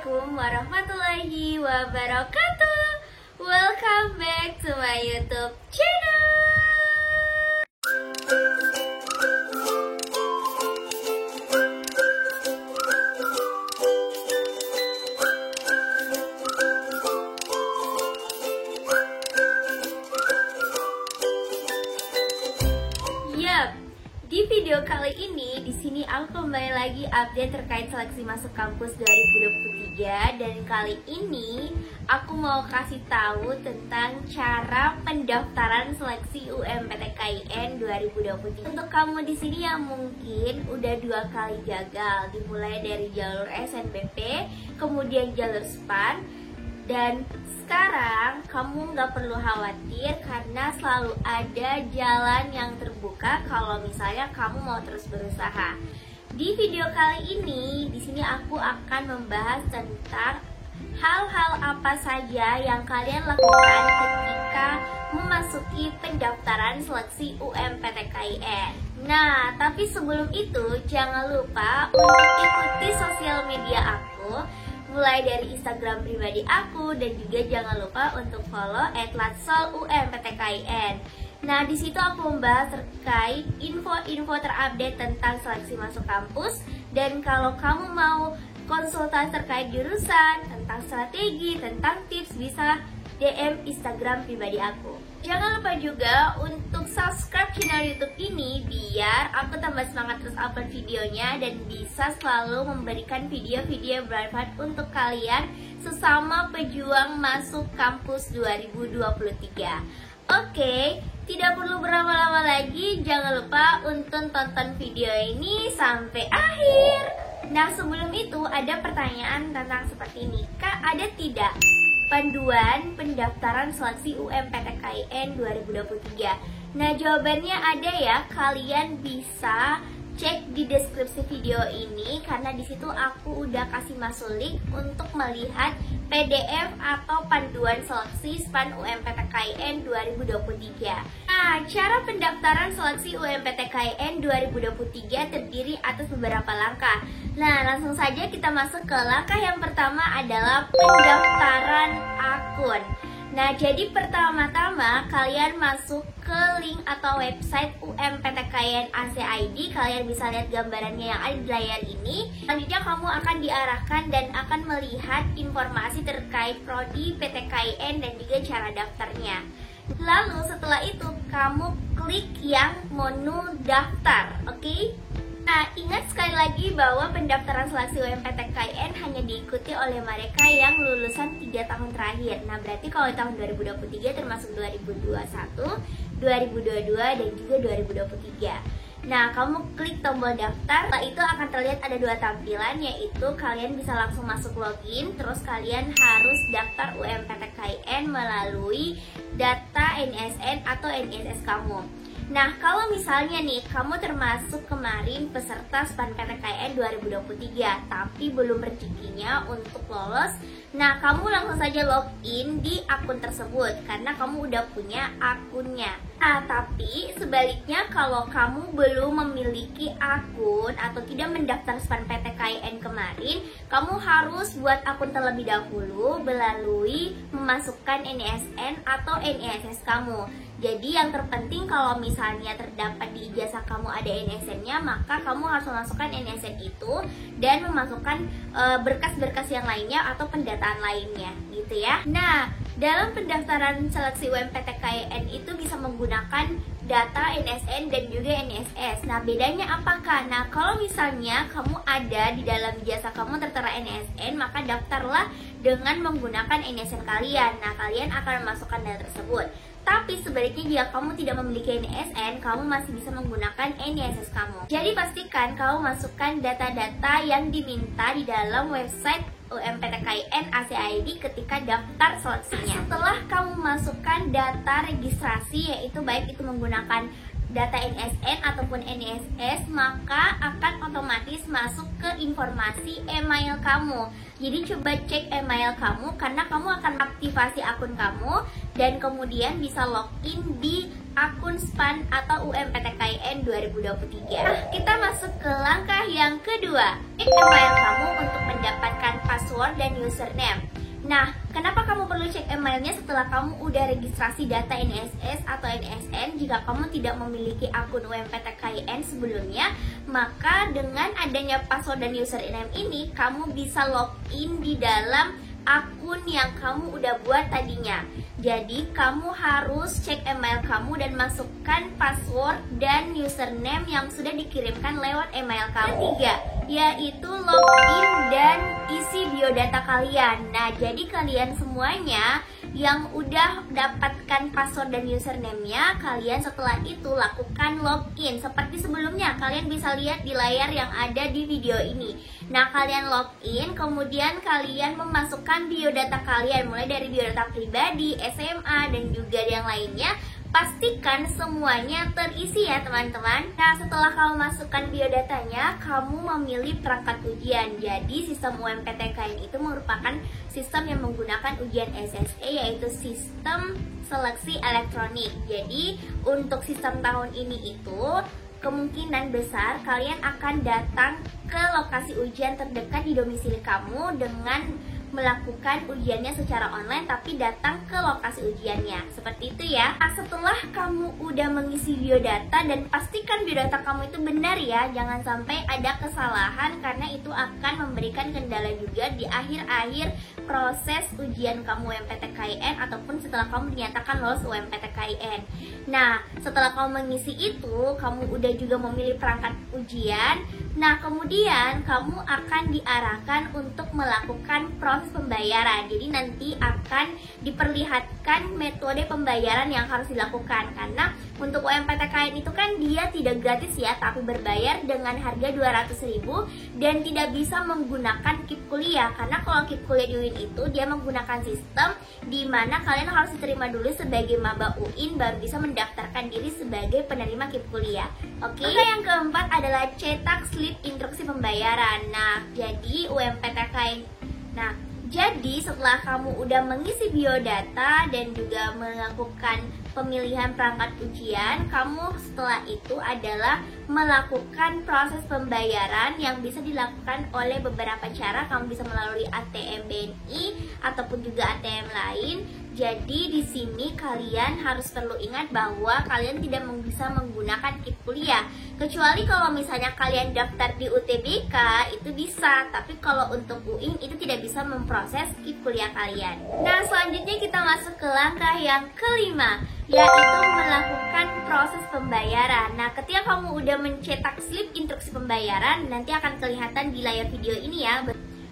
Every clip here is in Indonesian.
Assalamualaikum warahmatullahi wabarakatuh. Welcome back to my YouTube channel. Di video kali ini, di sini aku kembali lagi update terkait seleksi masuk kampus 2023. Dan kali ini aku mau kasih tahu tentang cara pendaftaran seleksi UMPTKIN 2023. Untuk kamu di sini yang mungkin udah 2 kali gagal, dimulai dari jalur SNBP, kemudian jalur SPAN, dan sekarang kamu nggak perlu khawatir karena selalu ada jalan yang terbuka kalau misalnya kamu mau terus berusaha. Di video kali ini, di sini aku akan membahas tentang hal-hal apa saja yang kalian lakukan ketika memasuki pendaftaran seleksi UMPTKIN. Nah, tapi sebelum itu jangan lupa untuk ikuti sosial media aku, mulai dari Instagram pribadi aku, dan juga jangan lupa untuk follow @latsolUMPTKIN. Nah, di situ aku membahas terkait info-info terupdate tentang seleksi masuk kampus. Dan kalau kamu mau konsultasi terkait jurusan, tentang strategi, tentang tips, bisa DM Instagram pribadi aku. Jangan lupa juga untuk subscribe channel YouTube ini biar aku tambah semangat terus upload videonya dan bisa selalu memberikan video-video bermanfaat untuk kalian sesama pejuang masuk kampus 2023. Oke, tidak perlu berlama-lama lagi, jangan lupa untuk tonton video ini sampai akhir. Nah, sebelum itu ada pertanyaan tentang seperti ini. Kak, ada tidak panduan pendaftaran seleksi UMPTKIN 2023? Nah, jawabannya ada ya. Kalian bisa cek di deskripsi video ini karena di situ aku udah kasih masuk link untuk melihat PDF atau panduan seleksi SPAN UMPTKIN 2023. Nah, cara pendaftaran seleksi UMPTKIN 2023 terdiri atas beberapa langkah. Nah, langsung saja kita masuk ke langkah yang pertama adalah pendaftaran akun. Nah, jadi pertama-tama kalian masuk ke link atau website UMPTKIN AC.ID. Kalian bisa lihat gambarannya yang ada di layar ini. Selanjutnya kamu akan diarahkan dan akan melihat informasi terkait prodi PTKIN dan juga cara daftarnya. Lalu setelah itu kamu klik yang menu daftar, oke? Nah, ingat sekali lagi bahwa pendaftaran seleksi UMPTKIN hanya diikuti oleh mereka yang lulusan 3 tahun terakhir. Nah, berarti kalau tahun 2023 termasuk 2021, 2022, dan juga 2023. Nah, kamu klik tombol daftar, setelah itu akan terlihat ada 2 tampilan, yaitu kalian bisa langsung masuk login, terus kalian harus daftar UMPTKIN melalui data NISN atau NISS kamu. Nah, kalau misalnya nih, kamu termasuk kemarin peserta SPAN PTKIN 2023, tapi belum rezekinya untuk lolos, nah kamu langsung saja login di akun tersebut, karena kamu udah punya akunnya. Nah, tapi sebaliknya kalau kamu belum memiliki akun atau tidak mendaftar SPAN PTKIN kemarin, kamu harus buat akun terlebih dahulu melalui memasukkan NISN atau NISS kamu. Jadi yang terpenting kalau misalnya terdapat di ijazah kamu ada NISN-nya, maka kamu harus memasukkan NISN itu dan memasukkan berkas-berkas yang lainnya atau pendataan lainnya gitu ya. Nah, dalam pendaftaran seleksi UMPTKIN itu bisa menggunakan data NISN dan juga NISS. Nah, bedanya apakah? Nah, kalau misalnya kamu ada di dalam ijazah kamu tertera NISN, maka daftarlah dengan menggunakan NISN kalian. Nah, kalian akan memasukkan data tersebut. Tapi sebaliknya jika kamu tidak memiliki NISN, kamu masih bisa menggunakan NISS kamu. Jadi pastikan kamu masukkan data-data yang diminta di dalam website UMPTKIN AC.ID ketika daftar seleksinya. Setelah kamu masukkan data registrasi, yaitu baik itu menggunakan data NISN ataupun NISS, maka akan otomatis masuk ke informasi email kamu. Jadi coba cek email kamu karena kamu akan aktivasi akun kamu dan kemudian bisa login di akun SPAN atau UMPTKIN 2023. Kita masuk ke langkah yang kedua. Cek email kamu untuk mendapatkan password password dan username. Nah, kenapa kamu perlu cek emailnya setelah kamu udah registrasi data NSS atau NSN? Jika kamu tidak memiliki akun UMPTKIN sebelumnya, maka dengan adanya password dan username ini, kamu bisa login di dalam akun yang kamu udah buat tadinya. Jadi kamu harus cek email kamu dan masukkan password dan username yang sudah dikirimkan lewat email kamu. Ketiga, yaitu login dan isi biodata kalian. Nah, jadi kalian semuanya yang udah dapatkan password dan username-nya, kalian setelah itu lakukan login. Seperti sebelumnya, kalian bisa lihat di layar yang ada di video ini. Nah, kalian login, kemudian kalian memasukkan biodata kalian, mulai dari biodata pribadi, SMA, dan juga yang lainnya. Pastikan semuanya terisi ya teman-teman. Nah, setelah kamu masukkan biodatanya, kamu memilih perangkat ujian. Jadi sistem UMPTKIN itu merupakan sistem yang menggunakan ujian SSE, yaitu sistem seleksi elektronik. Jadi untuk sistem tahun ini itu kemungkinan besar kalian akan datang ke lokasi ujian terdekat di domisili kamu dengan melakukan ujiannya secara online, tapi datang ke lokasi ujiannya. Seperti itu ya. Nah, setelah kamu udah mengisi biodata dan pastikan biodata kamu itu benar ya, jangan sampai ada kesalahan karena itu akan memberikan kendala juga di akhir-akhir proses ujian kamu UMPTKIN ataupun setelah kamu dinyatakan lolos UMPTKIN. Nah, setelah kamu mengisi itu, kamu udah juga memilih perangkat ujian. Nah, kemudian kamu akan diarahkan untuk melakukan proses pembayaran. Jadi nanti akan diperlihatkan metode pembayaran yang harus dilakukan. Karena untuk UMPTKIN itu kan dia tidak gratis ya, tapi berbayar dengan harga 200.000 dan tidak bisa menggunakan KIP kuliah. Karena kalau KIP kuliah di UIN itu dia menggunakan sistem di mana kalian harus diterima dulu sebagai maba UIN baru bisa mendaftarkan diri sebagai penerima KIP kuliah. Oke. Yang keempat adalah cetak slip instruksi pembayaran. Nah, jadi setelah kamu udah mengisi biodata dan juga melakukan pemilihan perangkat ujian, kamu setelah itu adalah melakukan proses pembayaran yang bisa dilakukan oleh beberapa cara. Kamu bisa melalui ATM BNI ataupun juga ATM lain. Jadi di sini kalian harus perlu ingat bahwa kalian tidak bisa menggunakan KIP kuliah. Kecuali kalau misalnya kalian daftar di UTBK itu bisa, tapi kalau untuk UIN itu tidak bisa memproses KIP kuliah kalian. Nah, selanjutnya kita masuk ke langkah yang kelima, yaitu melakukan proses pembayaran. Nah, ketika kamu udah mencetak slip instruksi pembayaran, nanti akan kelihatan di layar video ini ya.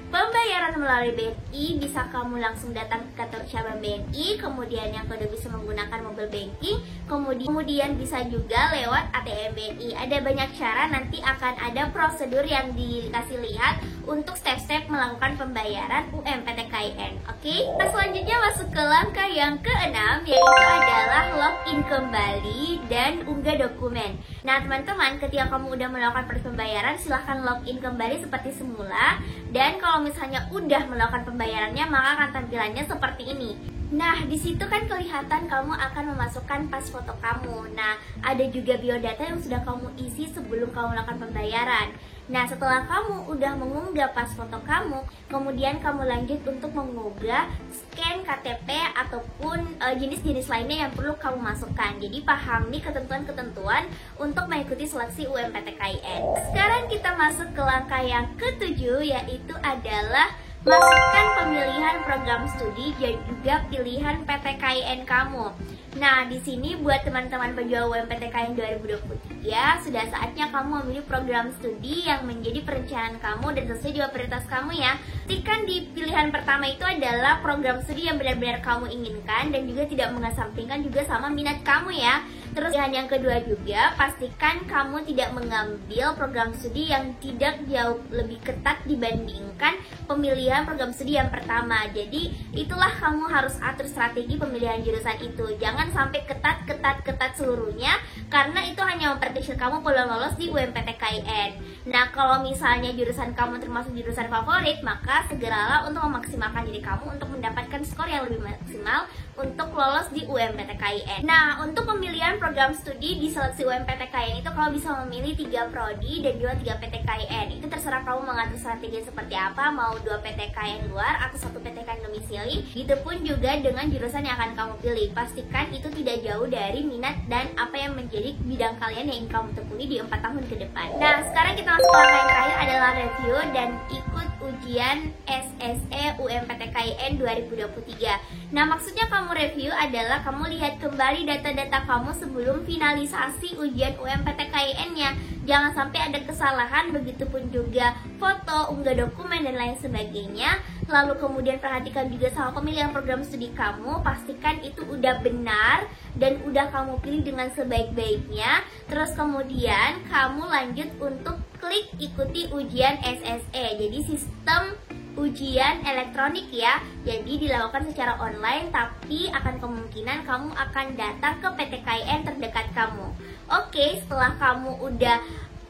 Pembayaran melalui BNI bisa kamu langsung datang ke kantor cabang BNI, kemudian yang kedua bisa menggunakan mobile banking, kemudian bisa juga lewat ATM BNI. Ada banyak cara, nanti akan ada prosedur yang dikasih lihat untuk step-step melakukan pembayaran UMPTKIN. Oke? Nah, selanjutnya masuk ke langkah yang keenam, yaitu adalah login kembali dan unggah dokumen. Nah, teman-teman, ketika kamu udah melakukan proses pembayaran, silahkan login kembali seperti semula. Dan kalau misalnya udah melakukan pembayarannya, maka akan tampilannya seperti ini. Nah, di situ kan kelihatan kamu akan memasukkan pas foto kamu. Nah, ada juga biodata yang sudah kamu isi sebelum kamu melakukan pembayaran. Nah, setelah kamu udah mengunggah pas foto kamu, kemudian kamu lanjut untuk mengunggah scan KTP ataupun jenis-jenis lainnya yang perlu kamu masukkan. Jadi pahami ketentuan-ketentuan untuk mengikuti seleksi UMPTKIN. Sekarang kita masuk ke langkah yang ketujuh, yaitu adalah masukkan pemilihan program studi dan juga pilihan PTKIN kamu. Nah, di sini buat teman-teman pejuang UMPTKIN 2023, sudah saatnya kamu memilih program studi yang menjadi perencanaan kamu dan sesuai juga prioritas kamu ya. Pastikan di pilihan pertama itu adalah program studi yang benar-benar kamu inginkan dan juga tidak mengesampingkan juga sama minat kamu ya. Terus pilihan yang kedua juga, pastikan kamu tidak mengambil program studi yang tidak jauh lebih ketat dibandingkan pemilihan program studi yang pertama. Jadi itulah kamu harus atur strategi pemilihan jurusan itu. Jangan sampai ketat seluruhnya, karena itu hanya memperkecil kamu peluang lolos di UMPTKIN. Nah, kalau misalnya jurusan kamu termasuk jurusan favorit, maka segeralah untuk memaksimalkan diri kamu untuk mendapatkan skor yang lebih maksimal untuk lolos di UMPTKIN. Nah, untuk pemilihan program studi di seleksi UMPTKIN itu kamu bisa memilih 3 prodi dan juga 3 PTKIN. Itu terserah kamu mengatur strategi seperti apa, mau 2 PTKIN luar atau 1 PTKIN domisili. Gitu pun juga dengan jurusan yang akan kamu pilih. Pastikan itu tidak jauh dari minat dan apa yang menjadi bidang kalian yang ingin kamu tekuni di 4 tahun ke depan. Nah, sekarang kita masuk ke langkah yang terakhir adalah review dan ikut ujian SSE UMPTKIN 2023. Nah, maksudnya kamu review adalah kamu lihat kembali data-data kamu sebelum finalisasi ujian UMPTKIN-nya. Jangan sampai ada kesalahan, begitupun juga foto, unggah dokumen, dan lain sebagainya. Lalu kemudian perhatikan juga sama pemilihan program studi kamu, pastikan itu udah benar dan udah kamu pilih dengan sebaik-baiknya. Terus kemudian kamu lanjut untuk klik ikuti ujian SSE. Jadi sistem ujian elektronik ya, jadi dilakukan secara online, tapi akan kemungkinan kamu akan datang ke PTKIN terdekat kamu. Oke, setelah kamu udah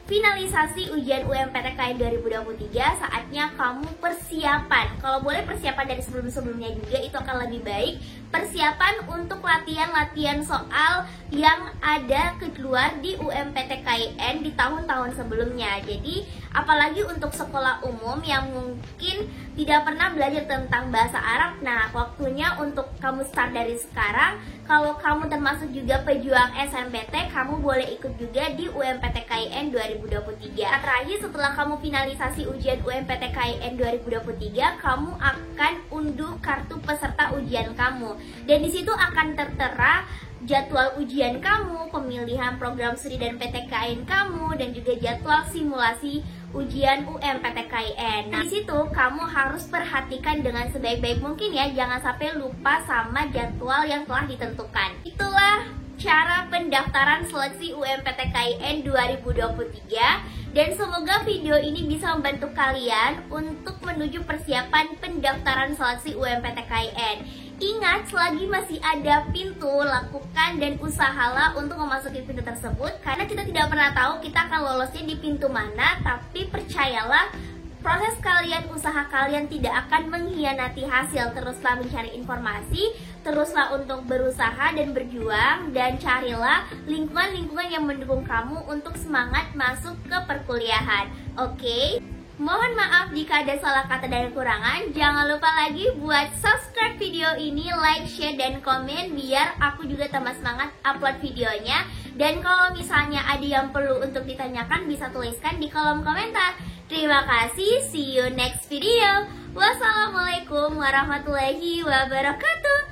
finalisasi ujian UMPTKIN 2023, saatnya kamu persiapan. Kalau boleh persiapan dari sebelum-sebelumnya juga, itu akan lebih baik. Persiapan untuk latihan-latihan soal yang ada keluar di UMPTKIN di tahun-tahun sebelumnya. Jadi, apalagi untuk sekolah umum yang mungkin tidak pernah belajar tentang bahasa Arab, nah waktunya untuk kamu start dari sekarang. Kalau kamu termasuk juga pejuang SNMPT, kamu boleh ikut juga di UMPTKIN 2023. Nah, terakhir, setelah kamu finalisasi ujian UMPTKIN 2023, kamu akan unduh kartu peserta ujian kamu. Dan di situ akan tertera jadwal ujian kamu, pemilihan program studi dan PTKIN kamu, dan juga jadwal simulasi ujian UMPTKIN. Nah, di situ kamu harus perhatikan dengan sebaik-baik mungkin ya, jangan sampai lupa sama jadwal yang telah ditentukan. Itulah cara pendaftaran seleksi UMPTKIN 2023, dan semoga video ini bisa membantu kalian untuk menuju persiapan pendaftaran seleksi UMPTKIN. Ingat, selagi masih ada pintu, lakukan dan usahalah untuk memasuki pintu tersebut, karena kita tidak pernah tahu kita akan lolosnya di pintu mana. Tapi percayalah, proses kalian, usaha kalian tidak akan mengkhianati hasil. Teruslah mencari informasi, teruslah untuk berusaha dan berjuang, dan carilah lingkungan-lingkungan yang mendukung kamu untuk semangat masuk ke perkuliahan. Oke? Mohon maaf jika ada salah kata dan kekurangan. Jangan lupa lagi buat subscribe video ini, like, share, dan komen biar aku juga tambah semangat upload videonya. Dan kalau misalnya ada yang perlu untuk ditanyakan, bisa tuliskan di kolom komentar. Terima kasih, see you next video. Wassalamualaikum warahmatullahi wabarakatuh.